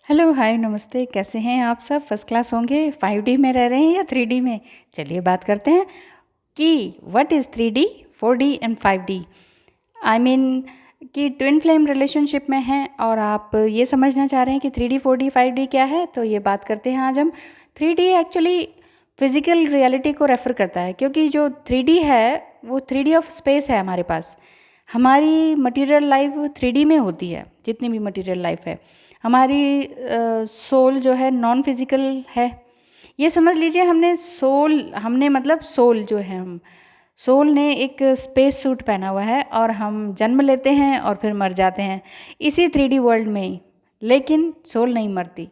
Hello, हाय, नमस्ते। कैसे हैं आप सब? फर्स्ट क्लास होंगे। 5D में रह रहे हैं या 3D में? चलिए बात करते हैं कि what is 3D, 4D and 5D। I mean कि ट्विन फ्लेम रिलेशनशिप में हैं और आप ये समझना चाह रहे हैं कि 3D, 4D, 5D क्या है, तो ये बात करते हैं आज हम। 3D एक्चुअली फिजिकल रियलिटी को रेफ़र करता है, क्योंकि जो 3D है वो 3D ऑफ स्पेस है हमारे पास। हमारी मटेरियल लाइफ 3D में होती है, जितनी भी मटेरियल लाइफ है। हमारी सोल जो है नॉन फिजिकल है। ये समझ लीजिए हमने मतलब सोल जो है, हम सोल ने एक स्पेस सूट पहना हुआ है और हम जन्म लेते हैं और फिर मर जाते हैं इसी 3D वर्ल्ड में ही। लेकिन सोल नहीं मरती।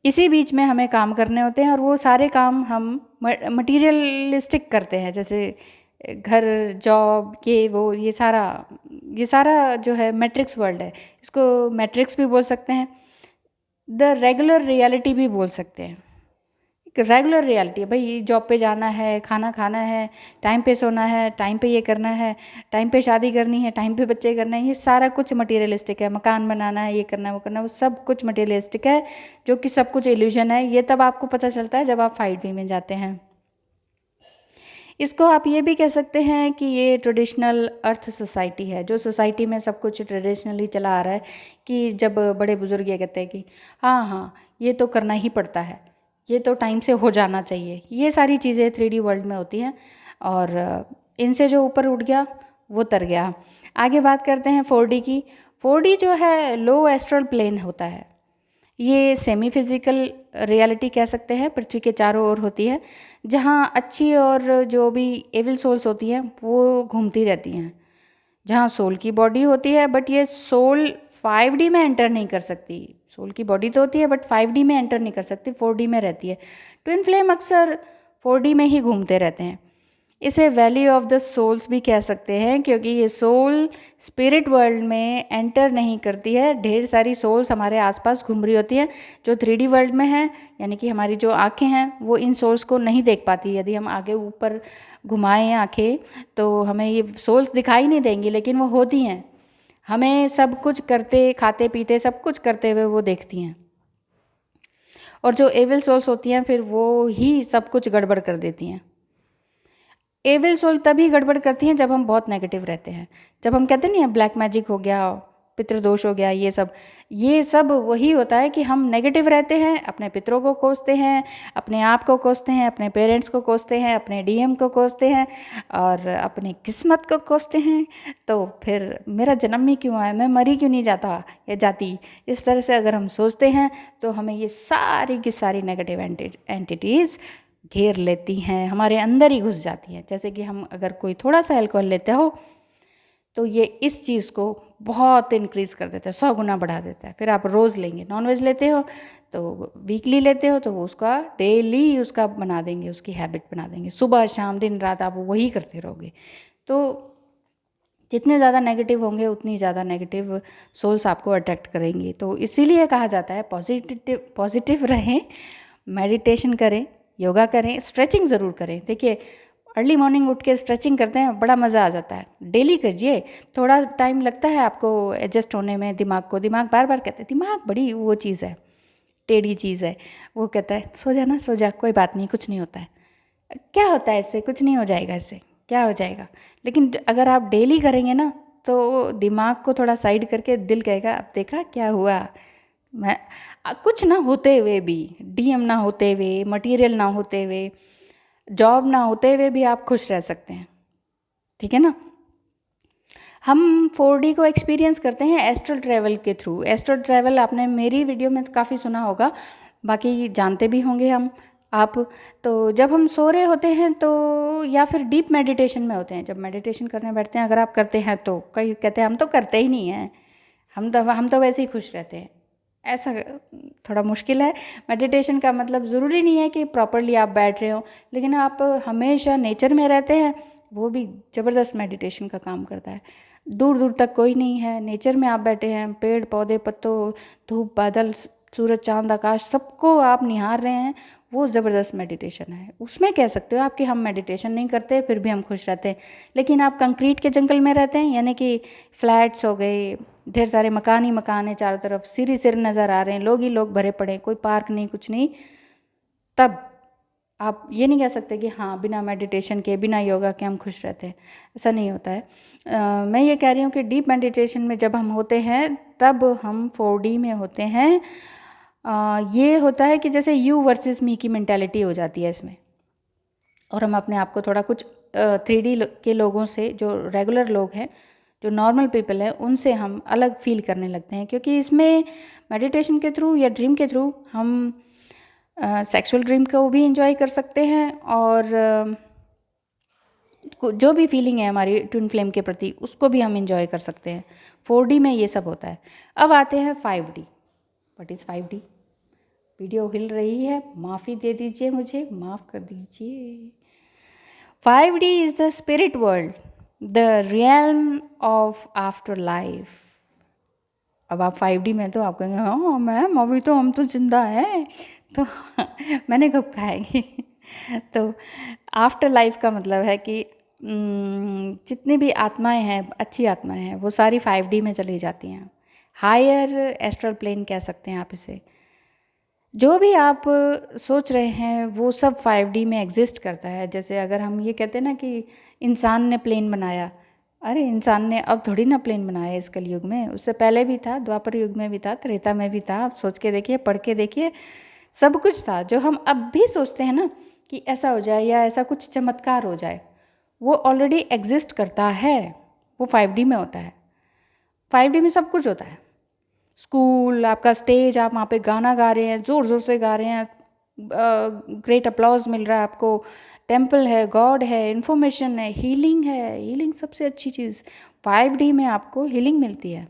इसी बीच में हमें काम करने होते हैं और वो सारे काम हम मटीरियलिस्टिक करते हैं, जैसे घर, जॉब, ये सारा जो है मैट्रिक्स वर्ल्ड है। इसको मैट्रिक्स भी बोल सकते हैं, द रेगुलर रियलिटी भी बोल सकते हैं। एक रेगुलर रियलिटी है भाई, जॉब पे जाना है, खाना खाना है, टाइम पे सोना है, टाइम पे ये करना है, टाइम पे शादी करनी है, टाइम पे बच्चे करना है, ये सारा कुछ मटेरियलिस्टिक है। मकान बनाना है, ये करना है, वो करना है, वो सब कुछ मटेरियलिस्टिक है, जो कि सब कुछ इल्यूजन है। ये तब आपको पता चलता है जब आप 5D में जाते हैं। इसको आप ये भी कह सकते हैं कि ये ट्रेडिशनल अर्थ सोसाइटी है, जो सोसाइटी में सब कुछ ट्रेडिशनली चला आ रहा है। कि जब बड़े बुजुर्ग ये कहते हैं कि हाँ हाँ, ये तो करना ही पड़ता है, ये तो टाइम से हो जाना चाहिए, ये सारी चीज़ें 3D वर्ल्ड में होती हैं। और इनसे जो ऊपर उठ गया वो तर गया। आगे बात करते हैं 4D की। 4D जो है लो एस्ट्रल प्लेन होता है। ये सेमी फिजिकल रियलिटी कह सकते हैं, पृथ्वी के चारों ओर होती है, जहाँ अच्छी और जो भी एविल सोल्स होती हैं वो घूमती रहती हैं। जहाँ सोल की बॉडी होती है, बट ये सोल 5D में एंटर नहीं कर सकती। सोल की बॉडी तो होती है बट 5D में एंटर नहीं कर सकती, 4D में रहती है। ट्विन फ्लेम अक्सर 4D में ही घूमते रहते हैं। इसे वैली ऑफ द सोल्स भी कह सकते हैं, क्योंकि ये सोल स्पिरिट वर्ल्ड में एंटर नहीं करती है। ढेर सारी सोल्स हमारे आसपास घूम रही होती हैं जो 3D वर्ल्ड में है, यानी कि हमारी जो आँखें हैं वो इन सोल्स को नहीं देख पाती। यदि हम आगे ऊपर घुमाएं आँखें तो हमें ये सोल्स दिखाई नहीं देंगी, लेकिन वो होती हैं। हमें सब कुछ करते, खाते पीते, सब कुछ करते हुए वो देखती हैं। और जो एविल सोल्स होती हैं फिर वो ही सब कुछ गड़बड़ कर देती हैं। एविल सोल तभी गड़बड़ करती हैं जब हम बहुत नेगेटिव रहते हैं। जब हम कहते नहीं है ब्लैक मैजिक हो गया, पितृदोष हो गया, ये सब वही होता है कि हम नेगेटिव रहते हैं, अपने पितरों को कोसते हैं, अपने आप को कोसते हैं, अपने पेरेंट्स को कोसते हैं, अपने डीएम को कोसते हैं और अपनी किस्मत को कोसते हैं। तो फिर मेरा जन्म ही क्यों आया, मैं मरी क्यों नहीं जाता या जाती। इस तरह से अगर हम सोचते हैं तो हमें ये सारी की सारी नेगेटिव एंटिटीज़ घेर लेती हैं, हमारे अंदर ही घुस जाती हैं। जैसे कि हम अगर कोई थोड़ा सा अल्कोहल लेते हो तो ये इस चीज़ को बहुत इंक्रीज़ कर देता है, 100 गुना बढ़ा देता है। फिर आप रोज़ लेंगे, नॉनवेज लेते हो तो वीकली लेते हो तो वो उसका डेली उसका बना देंगे, उसकी हैबिट बना देंगे। सुबह शाम दिन रात आप वही करते रहोगे। तो जितने ज़्यादा नेगेटिव होंगे उतनी ज़्यादा नेगेटिव सोल्स आपको अट्रैक्ट करेंगी। तो इसीलिए कहा जाता है पॉजिटिव पॉजिटिव रहें, मेडिटेशन करें, योगा करें, स्ट्रेचिंग ज़रूर करें। देखिए, अर्ली मॉर्निंग उठ के स्ट्रेचिंग करते हैं, बड़ा मज़ा आ जाता है। डेली कीजिए। थोड़ा टाइम लगता है आपको एडजस्ट होने में दिमाग बार बार कहते हैं, दिमाग बड़ी वो चीज़ है, टेढ़ी चीज़ है। वो कहता है सो जा ना, सो जा, कोई बात नहीं, कुछ नहीं होता है। क्या होता है इससे, कुछ नहीं हो जाएगा, इससे क्या हो जाएगा। लेकिन अगर आप डेली करेंगे ना तो दिमाग को थोड़ा साइड करके दिल कहेगा अब देखा क्या हुआ। मैं कुछ ना होते हुए भी, डीएम ना होते हुए, मटेरियल ना होते हुए, जॉब ना होते हुए भी आप खुश रह सकते हैं। ठीक है ना। हम 4D को एक्सपीरियंस करते हैं एस्ट्रल ट्रैवल के थ्रू। एस्ट्रल ट्रैवल आपने मेरी वीडियो में काफ़ी सुना होगा, बाकी जानते भी होंगे हम आप। तो जब हम सो रहे होते हैं तो या फिर डीप मेडिटेशन में होते हैं, जब मेडिटेशन करने बैठते हैं, अगर आप करते हैं तो कई कहते हैं हम तो करते ही नहीं हैं, हम तो वैसे ही खुश रहते हैं। ऐसा थोड़ा मुश्किल है। मेडिटेशन का मतलब ज़रूरी नहीं है कि प्रॉपरली आप बैठ रहे हो, लेकिन आप हमेशा नेचर में रहते हैं, वो भी ज़बरदस्त मेडिटेशन का काम करता है। दूर दूर तक कोई नहीं है, नेचर में आप बैठे हैं, पेड़ पौधे, पत्तों, धूप, बादल, सूरज, चांद, आकाश, सबको आप निहार रहे हैं, वो ज़बरदस्त मेडिटेशन है। उसमें कह सकते हो आप कि हम मेडिटेशन नहीं करते फिर भी हम खुश रहते हैं। लेकिन आप कंक्रीट के जंगल में रहते हैं, यानी कि फ्लैट्स हो गए, ढेर सारे मकान ही मकान है, चारों तरफ सिर ही सिर नज़र आ रहे हैं, लोग ही लोग भरे पड़े हैं, कोई पार्क नहीं, कुछ नहीं, तब आप ये नहीं कह सकते कि हाँ बिना मेडिटेशन के, बिना योगा के हम खुश रहते हैं। ऐसा नहीं होता है। मैं ये कह रही हूँ कि डीप मेडिटेशन में जब हम होते हैं तब हम 4D में होते हैं। ये होता है कि जैसे यू वर्सेस मी की मेंटालिटी हो जाती है इसमें, और हम अपने आप को थोड़ा कुछ 3D के लोगों से, जो रेगुलर लोग हैं, जो नॉर्मल पीपल हैं, उनसे हम अलग फील करने लगते हैं। क्योंकि इसमें मेडिटेशन के थ्रू या ड्रीम के थ्रू हम सेक्सुअल ड्रीम को भी इंजॉय कर सकते हैं, और जो भी फीलिंग है हमारी ट्विन फ्लेम के प्रति उसको भी हम इंजॉय कर सकते हैं। 4D में ये सब होता है। अब आते हैं 5D। What is 5D? Video हिल रही है, माफ़ी दे दीजिए, मुझे माफ़ कर दीजिए। 5D is the spirit world, the realm of after life. अब आप 5D में तो आप कहेंगे हाँ मैम अभी तो हम तो जिंदा हैं, तो मैंने कब कहा है तो आफ्टर लाइफ का मतलब है कि जितनी भी आत्माएं हैं, अच्छी आत्माएं हैं, वो सारी 5D में चली जाती हैं। हायर एस्ट्रल प्लेन कह सकते हैं आप इसे। जो भी आप सोच रहे हैं वो सब 5D में एग्जिस्ट करता है। जैसे अगर हम ये कहते हैं ना कि इंसान ने प्लेन बनाया, अरे इंसान ने अब थोड़ी ना प्लेन बनाया इस कलयुग में, उससे पहले भी था, द्वापर युग में भी था, त्रेता में भी था। आप सोच के देखिए, पढ़ के देखिए, सब कुछ था। जो हम अब भी सोचते हैं ना कि ऐसा हो जाए या ऐसा कुछ चमत्कार हो जाए, वो ऑलरेडी एग्जिस्ट करता है, वो 5D में होता है। 5D में सब कुछ होता है। स्कूल, आपका स्टेज, आप वहाँ पे गाना गा रहे हैं, ज़ोर ज़ोर से गा रहे हैं, ग्रेट अप्लॉज मिल रहा है आपको, टेम्पल है, गॉड है, इन्फॉर्मेशन है, हीलिंग है। हीलिंग सबसे अच्छी चीज़, 5D में आपको हीलिंग मिलती है।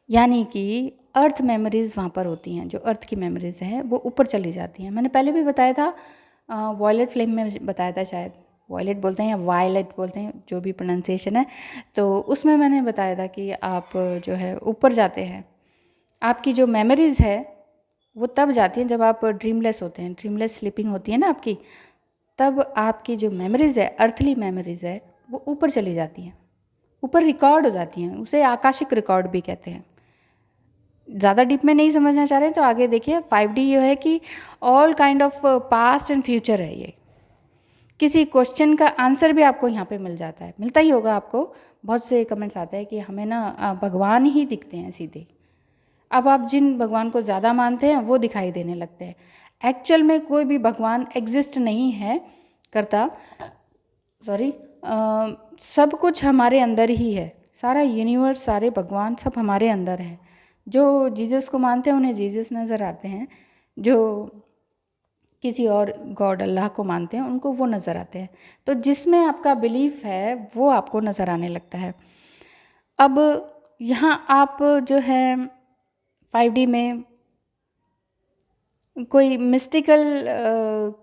यानी कि अर्थ मेमोरीज़ वहाँ पर होती हैं, जो अर्थ की मेमोरीज़ हैं वो ऊपर चली जाती हैं। मैंने पहले भी बताया था, वॉयलेट फ्लेम में बताया था, शायद वॉयलेट बोलते हैं या वायलेट बोलते हैं, जो भी प्रोनाउंसिएशन है, तो उसमें मैंने बताया था कि आप जो है ऊपर जाते हैं। आपकी जो मेमोरीज़ है वो तब जाती हैं जब आप ड्रीमलेस होते हैं, ड्रीमलेस स्लीपिंग होती है ना आपकी, तब आपकी जो मेमोरीज़ है, अर्थली मेमोरीज़ है, वो ऊपर चली जाती हैं, ऊपर रिकॉर्ड हो जाती हैं। उसे आकाशिक रिकॉर्ड भी कहते हैं। ज़्यादा डीप में नहीं समझना चाह रहे हैं तो आगे देखिए। 5D ये है कि all kind of past and future है। ये किसी क्वेश्चन का आंसर भी आपको यहाँ पे मिल जाता है, मिलता ही होगा आपको। बहुत से कमेंट्स आते हैं कि हमें ना भगवान ही दिखते हैं सीधे। अब आप जिन भगवान को ज़्यादा मानते हैं वो दिखाई देने लगते हैं। एक्चुअल में कोई भी भगवान एग्जिस्ट नहीं है करता, सॉरी, सब कुछ हमारे अंदर ही है। सारा यूनिवर्स, सारे भगवान सब हमारे अंदर है। जो जीसस को मानते हैं उन्हें जीसस नज़र आते हैं, जो किसी और गॉड अल्लाह को मानते हैं उनको वो नज़र आते हैं। तो जिसमें आपका बिलीफ है वो आपको नज़र आने लगता है। अब यहाँ आप जो है 5D में कोई मिस्टिकल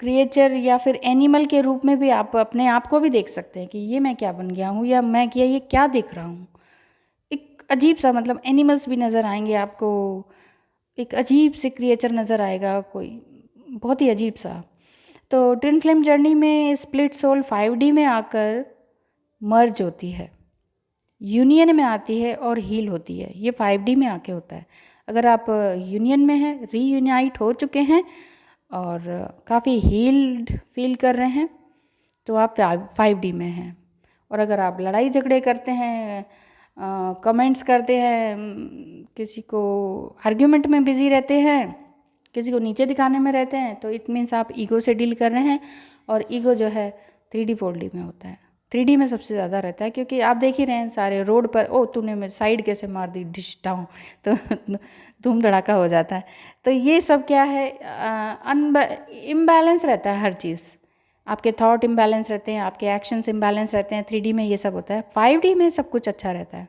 क्रिएचर या फिर एनिमल के रूप में भी आप अपने आप को भी देख सकते हैं कि ये मैं क्या बन गया हूँ, या मैं क्या ये क्या देख रहा हूँ। एक अजीब सा, मतलब एनिमल्स भी नज़र आएंगे आपको, एक अजीब से क्रिएचर नज़र आएगा कोई, बहुत ही अजीब सा। तो ट्विन फ्लेम जर्नी में स्प्लिट सोल 5D में आकर मर्ज होती है, यूनियन में आती है और हील होती है। ये 5D में आके होता है। अगर आप यूनियन में हैं, रीयूनाइट हो चुके हैं और काफ़ी हील्ड फील कर रहे हैं, तो आप 5D में हैं। और अगर आप लड़ाई झगड़े करते हैं, कमेंट्स करते हैं, किसी को आर्ग्यूमेंट में बिज़ी रहते हैं, किसी को नीचे दिखाने में रहते हैं, तो इट मीन्स आप ईगो से डील कर रहे हैं। और ईगो जो है 3D 4D में होता है। 3D में सबसे ज़्यादा रहता है, क्योंकि आप देख ही रहे हैं सारे रोड पर, ओ तूने मेरे साइड कैसे मार दी, डिश डाउन, तो धूम धड़ाका हो जाता है। तो ये सब क्या है, इम्बैलेंस रहता है हर चीज़। आपके थॉट इम्बैलेंस रहते हैं, आपके एक्शंस इम्बैलेंस रहते हैं। 3D में ये सब होता है। 5D में सब कुछ अच्छा रहता है,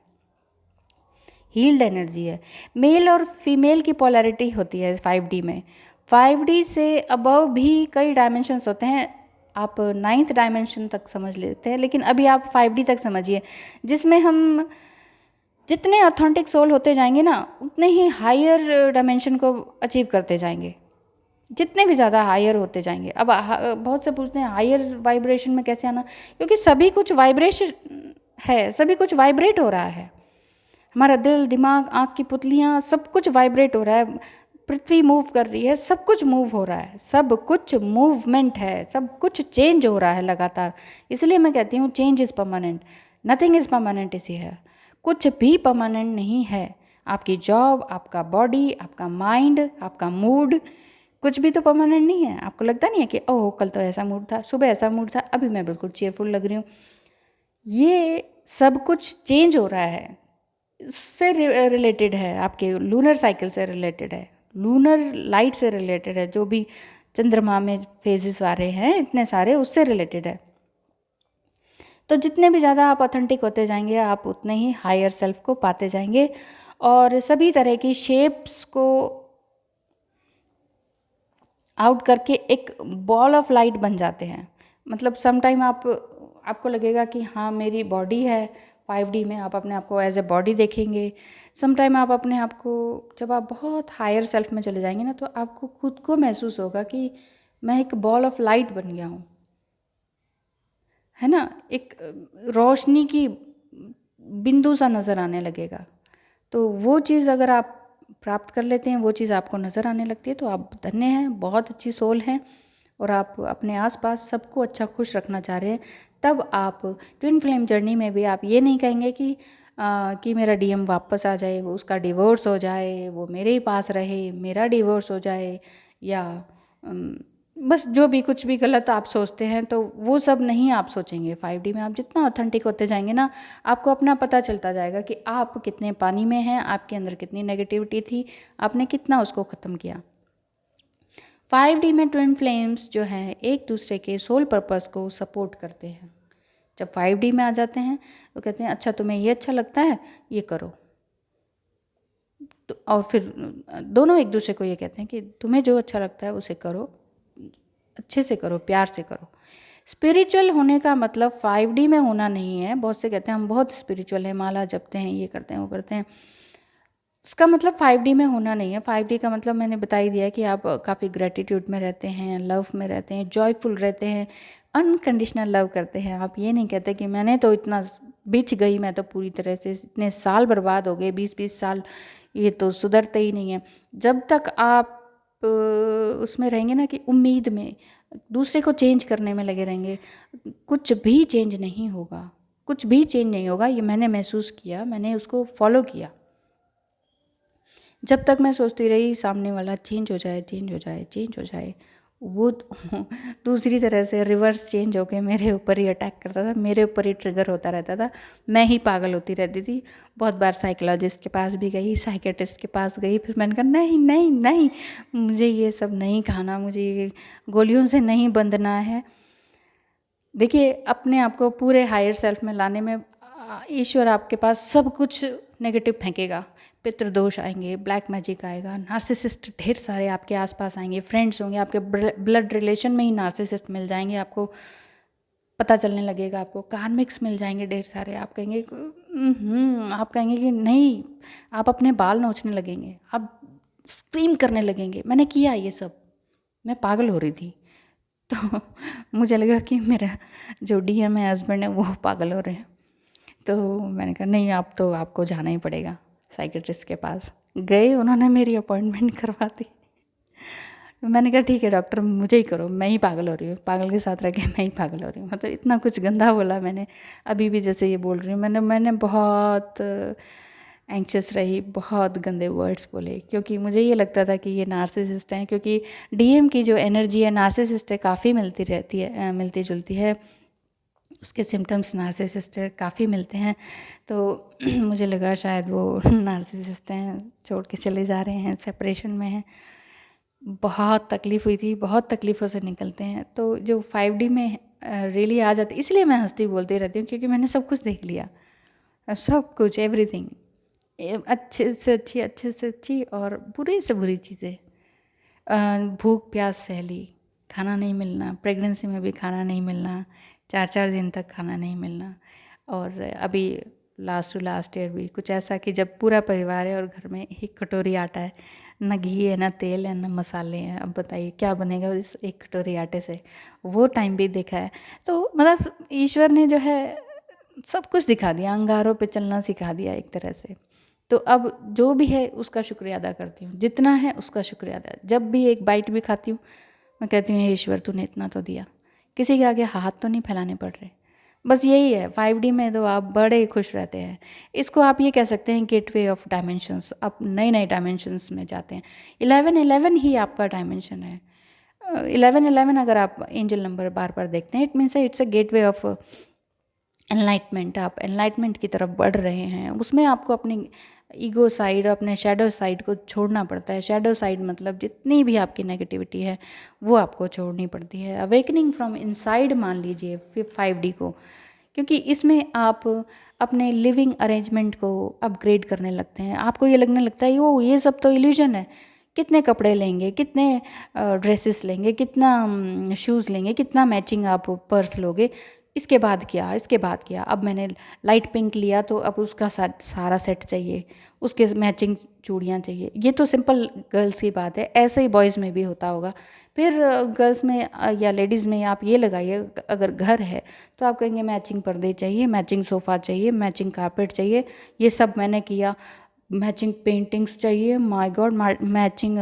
हील्ड एनर्जी है। मेल और फीमेल की पोलैरिटी होती है 5D में। 5D से अबव भी कई डायमेंशंस होते हैं, आप 9th डायमेंशन तक समझ लेते हैं, लेकिन अभी आप 5D तक समझिए, जिसमें हम जितने ऑथेंटिक सोल होते जाएंगे ना, उतने ही हायर डायमेंशन को अचीव करते जाएंगे, जितने भी ज़्यादा हायर होते जाएंगे। अब बहुत से पूछते हैं हायर वाइब्रेशन में कैसे आना, क्योंकि सभी कुछ वाइब्रेशन है, सभी कुछ वाइब्रेट हो रहा है। हमारा दिल, दिमाग, आँख की पुतलियाँ, सब कुछ वाइब्रेट हो रहा है, पृथ्वी मूव कर रही है, सब कुछ मूव हो रहा है, सब कुछ मूवमेंट है, सब कुछ चेंज हो रहा है लगातार। इसलिए मैं कहती हूँ change is permanent, nothing is permanent is here. कुछ भी परमानेंट नहीं है। आपकी जॉब, आपका बॉडी, आपका माइंड, आपका मूड, कुछ भी तो परमानेंट नहीं है। आपको लगता नहीं है कि ओह कल तो ऐसा मूड था, सुबह ऐसा मूड था, अभी मैं बिल्कुल चेयरफुल लग रही हूँ। ये सब कुछ चेंज हो रहा है, इससे रिलेटेड है, आपके लूनर साइकिल से रिलेटेड है, लूनर लाइट से रिलेटेड है, जो भी चंद्रमा में फेजेस आ रहे हैं इतने सारे, उससे रिलेटेड है। तो जितने भी ज़्यादा आप ऑथेंटिक होते जाएंगे, आप उतने ही हायर सेल्फ को पाते जाएंगे और सभी तरह की शेप्स को आउट करके एक बॉल ऑफ लाइट बन जाते हैं। मतलब सम टाइम आपको लगेगा कि हाँ मेरी बॉडी है, 5D में आप अपने आप को एज ए बॉडी देखेंगे। सम टाइम आप अपने आप को, जब आप बहुत हायर सेल्फ में चले जाएंगे ना, तो आपको खुद को महसूस होगा कि मैं एक बॉल ऑफ लाइट बन गया हूँ, है ना, एक रोशनी की बिंदु सा नज़र आने लगेगा। तो वो चीज़ अगर आप प्राप्त कर लेते हैं, वो चीज़ आपको नज़र आने लगती है, तो आप धन्य हैं, बहुत अच्छी सोल हैं और आप अपने आसपास सबको अच्छा खुश रखना चाह रहे हैं। तब आप ट्विन फ्लेम जर्नी में भी आप ये नहीं कहेंगे कि मेरा डीएम वापस आ जाए, वो उसका डिवोर्स हो जाए, वो मेरे ही पास रहे, मेरा डिवोर्स हो जाए, या बस जो भी कुछ भी गलत आप सोचते हैं, तो वो सब नहीं आप सोचेंगे। 5D में आप जितना ऑथेंटिक होते जाएंगे ना, आपको अपना पता चलता जाएगा कि आप कितने पानी में हैं, आपके अंदर कितनी नेगेटिविटी थी, आपने कितना उसको ख़त्म किया। 5D में ट्विन फ्लेम्स जो हैं एक दूसरे के सोल पर्पस को सपोर्ट करते हैं। जब 5D में आ जाते हैं तो कहते हैं अच्छा तुम्हें ये अच्छा लगता है, ये करो। तो और फिर दोनों एक दूसरे को ये कहते हैं कि तुम्हें जो अच्छा लगता है उसे करो, अच्छे से करो, प्यार से करो। स्पिरिचुअल होने का मतलब 5D में होना नहीं है। बहुत से कहते हैं हम बहुत स्पिरिचुअल हैं, माला जपते हैं, ये करते हैं, वो करते हैं। इसका मतलब 5D में होना नहीं है। 5D का मतलब मैंने बता ही दिया कि आप काफ़ी ग्रेटिट्यूड में रहते हैं, लव में रहते हैं, जॉयफुल रहते हैं, अनकंडीशनल लव करते हैं। आप ये नहीं कहते कि मैंने तो इतना बिछ गई, मैं तो पूरी तरह से, इतने साल बर्बाद हो गए, 20-20 साल, ये तो सुधरते ही नहीं है। जब तक आप उसमें रहेंगे ना कि उम्मीद में, दूसरे को चेंज करने में लगे रहेंगे, कुछ भी चेंज नहीं होगा, कुछ भी चेंज नहीं होगा। ये मैंने महसूस किया, मैंने उसको फॉलो किया। जब तक मैं सोचती रही सामने वाला चेंज हो जाए, चेंज हो जाए, चेंज हो जाए, वो दूसरी तरह से रिवर्स चेंज होके मेरे ऊपर ही अटैक करता था, मेरे ऊपर ही ट्रिगर होता रहता था, मैं ही पागल होती रहती थी। बहुत बार साइकोलॉजिस्ट के पास भी गई, साइकेट्रिस्ट के पास गई, फिर मैंने कहा नहीं नहीं नहीं, मुझे ये सब नहीं खाना, मुझे ये गोलियों से नहीं बंधना है। देखिए, अपने आप को पूरे हायर सेल्फ में लाने में ईश्वर आपके पास सब कुछ नेगेटिव फेंकेगा। पितृदोष आएंगे, ब्लैक मैजिक आएगा, नार्सिसिस्ट ढेर सारे आपके आसपास आएंगे, फ्रेंड्स होंगे, आपके ब्लड रिलेशन में ही नार्सिसिस्ट मिल जाएंगे, आपको पता चलने लगेगा, आपको कार्मिक्स मिल जाएंगे ढेर सारे। आप कहेंगे आप कहेंगे कि नहीं, आप अपने बाल नोचने लगेंगे, आप स्क्रीम करने लगेंगे, मैंने किया ये सब, मैं पागल हो रही थी। तो मुझे लगा कि मेरा जो डीएम है, हस्बैंड है, वो पागल हो रहे हैं। तो मैंने कहा नहीं, आप तो आपको जाना ही पड़ेगा साइकेट्रिस्ट के पास। गए, उन्होंने मेरी अपॉइंटमेंट करवा दी। मैंने कहा ठीक है डॉक्टर, मुझे ही करो, मैं ही पागल हो रही हूँ, पागल के साथ रह के मैं ही पागल हो रही हूँ। मतलब इतना कुछ गंदा बोला मैंने, अभी भी जैसे ये बोल रही हूँ, मैंने बहुत एंक्शस रही, बहुत गंदे वर्ड्स बोले, क्योंकि मुझे ये लगता था कि ये नार्सिसिस्ट हैं। क्योंकि डीएम की जो एनर्जी है नार्सिसिस्ट है, काफ़ी मिलती रहती है, मिलती जुलती है, उसके सिम्टम्स नार्सिसिस्ट काफ़ी मिलते हैं। तो मुझे लगा शायद वो नार्सिसिस्ट हैं, छोड़ के चले जा रहे हैं, सेपरेशन में हैं। बहुत तकलीफ़ हुई थी, बहुत तकलीफ़ों से निकलते हैं। तो जो 5D में रियली आ जाती, इसलिए मैं हंसती बोलती रहती हूँ, क्योंकि मैंने सब कुछ देख लिया, सब कुछ, एवरीथिंग, अच्छे से अच्छी, अच्छे से अच्छी और बुरी से बुरी चीज़ें। भूख प्यास सह ली, खाना नहीं मिलना, प्रेगनेंसी में भी खाना नहीं मिलना, 4-4 दिन तक खाना नहीं मिलना। और अभी लास्ट टू लास्ट ईयर भी कुछ ऐसा कि जब पूरा परिवार है और घर में एक कटोरी आटा है, ना घी है, ना तेल है, ना मसाले हैं, अब बताइए क्या बनेगा इस एक कटोरी आटे से। वो टाइम भी देखा है। तो मतलब ईश्वर ने जो है सब कुछ दिखा दिया, अंगारों पे चलना सिखा दिया एक तरह से। तो अब जो भी है उसका शुक्रिया अदा करती हूँ, जितना है उसका शुक्रिया अदा। जब भी एक बाइट भी खाती हूँ मैं कहती हूँ हे ईश्वर तूने इतना तो दिया, किसी के आगे हाथ तो नहीं फैलाने पड़ रहे। बस यही है 5D में, तो आप बड़े खुश रहते हैं। इसको आप ये कह सकते हैं गेटवे ऑफ डायमेंशंस, आप नए नए डायमेंशंस में जाते हैं। 1111 ही आपका डायमेंशन है। 1111 अगर आप एंजल नंबर बार बार देखते हैं, it means it's a gateway of enlightenment. आप एनलाइटमेंट की तरफ बढ़ रहे हैं। उसमें आपको अपनी ईगो साइड, अपने शैडो साइड को छोड़ना पड़ता है। शैडो साइड मतलब जितनी भी आपकी नेगेटिविटी है वो आपको छोड़नी पड़ती है। अवेकनिंग फ्रॉम इनसाइड मान लीजिए फिर 5D को, क्योंकि इसमें आप अपने लिविंग अरेंजमेंट को अपग्रेड करने लगते हैं। आपको ये लगने लगता है वो ये सब तो इल्यूजन है। कितने कपड़े लेंगे, कितने ड्रेसेस लेंगे, कितना शूज़ लेंगे, कितना मैचिंग आप पर्स लोगे, इसके बाद क्या, इसके बाद क्या। अब मैंने लाइट पिंक लिया तो अब उसका सारा सेट चाहिए, उसके मैचिंग चूड़ियाँ चाहिए। ये तो सिंपल गर्ल्स की बात है, ऐसे ही बॉयज़ में भी होता होगा। फिर गर्ल्स में या लेडीज़ में आप ये लगाइए, अगर घर है तो आप कहेंगे मैचिंग पर्दे चाहिए, मैचिंग सोफ़ा चाहिए, मैचिंग कारपेट चाहिए। ये सब मैंने किया। मैचिंग पेंटिंग्स चाहिए, माय गॉड, मैचिंग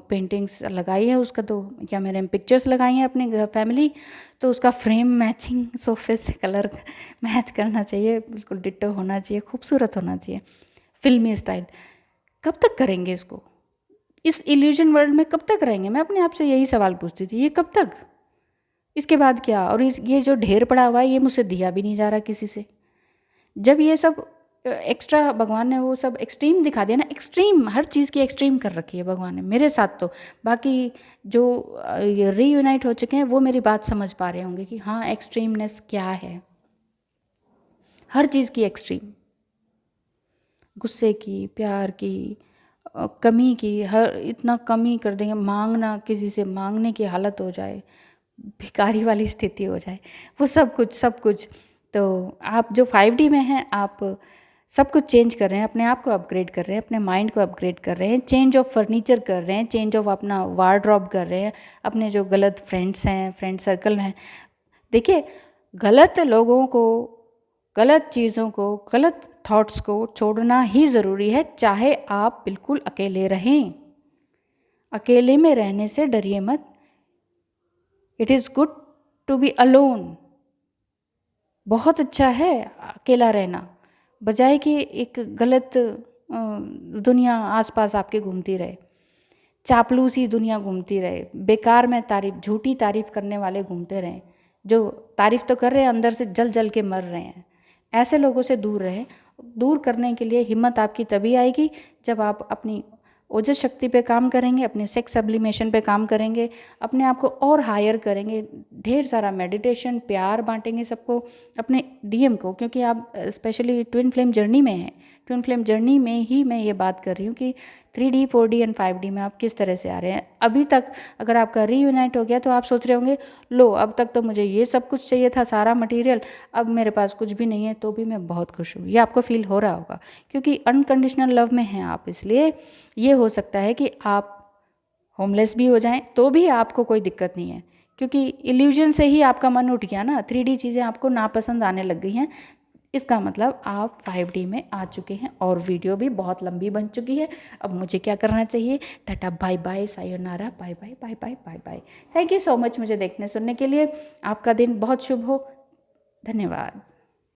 पेंटिंग्स लगाई है उसका, तो क्या मैंने पिक्चर्स लगाई हैं अपनी फैमिली, तो उसका फ्रेम मैचिंग सोफे से कलर मैच करना चाहिए, बिल्कुल डिट्टो होना चाहिए, खूबसूरत होना चाहिए, फिल्मी स्टाइल। कब तक करेंगे इसको? इस इल्यूजन वर्ल्ड में कब तक रहेंगे? मैं अपने आप से यही सवाल पूछती थी, ये कब तक, इसके बाद क्या? और ये जो ढेर पड़ा हुआ है ये मुझसे दिया भी नहीं जा रहा किसी से। जब ये सब एक्स्ट्रा भगवान ने वो सब एक्सट्रीम दिखा दिया ना, एक्सट्रीम हर चीज़ की एक्सट्रीम कर रखी है भगवान ने मेरे साथ। तो बाकी जो ये रीयूनाइट हो चुके हैं वो मेरी बात समझ पा रहे होंगे कि हाँ एक्सट्रीमनेस क्या है। हर चीज़ की एक्सट्रीम, गुस्से की, प्यार की, कमी की, हर इतना कमी कर देंगे, मांगना, किसी से मांगने की हालत हो जाए, भिखारी वाली स्थिति हो जाए, वो सब कुछ सब कुछ। तो आप जो 5D में हैं, आप सब कुछ चेंज कर रहे हैं, अपने आप को अपग्रेड कर रहे हैं, अपने माइंड को अपग्रेड कर रहे हैं, चेंज ऑफ फर्नीचर कर रहे हैं, चेंज ऑफ अपना वार्डरोब कर रहे हैं, अपने जो गलत फ्रेंड्स हैं, फ्रेंड सर्कल हैं। देखिए, गलत लोगों को, गलत चीज़ों को, गलत थॉट्स को छोड़ना ही ज़रूरी है, चाहे आप बिल्कुल अकेले रहें। अकेले में रहने से डरिए मत। It is good to be alone. बहुत अच्छा है अकेला रहना, बजाय कि एक गलत दुनिया आसपास आपके घूमती रहे, चापलूसी दुनिया घूमती रहे, बेकार में तारीफ, झूठी तारीफ करने वाले घूमते रहें, जो तारीफ तो कर रहे हैं अंदर से जल जल के मर रहे हैं। ऐसे लोगों से दूर रहें। दूर करने के लिए हिम्मत आपकी तभी आएगी जब आप अपनी ओजस शक्ति पे काम करेंगे, अपने सेक्स सब्लिमेशन पे काम करेंगे, अपने आप को और हायर करेंगे, ढेर सारा मेडिटेशन, प्यार बांटेंगे सबको, अपने डीएम को, क्योंकि आप स्पेशली ट्विन फ्लेम जर्नी में हैं। ट्विन फ्लेम जर्नी में ही मैं ये बात कर रही हूँ कि 3D 4D एंड 5D में आप किस तरह से आ रहे हैं। अभी तक अगर आपका रीयूनाइट हो गया तो आप सोच रहे होंगे लो अब तक तो मुझे ये सब कुछ चाहिए था, सारा मटेरियल, अब मेरे पास कुछ भी नहीं है तो भी मैं बहुत खुश हूँ। ये आपको फील हो रहा होगा क्योंकि अनकंडीशनल लव में हैं आप। इसलिए ये हो सकता है कि आप होमलेस भी हो जाएं तो भी आपको कोई दिक्कत नहीं है, क्योंकि इल्यूजन से ही आपका मन उठ गया ना, 3D चीज़ें आपको नापसंद आने लग गई हैं। इसका मतलब आप 5D में आ चुके हैं। और वीडियो भी बहुत लंबी बन चुकी है। अब मुझे क्या करना चाहिए? टाटा बाय बाय, सायोनारा, bye bye bye bye bye bye. Thank you so much मुझे देखने सुनने के लिए। आपका दिन बहुत शुभ हो। धन्यवाद।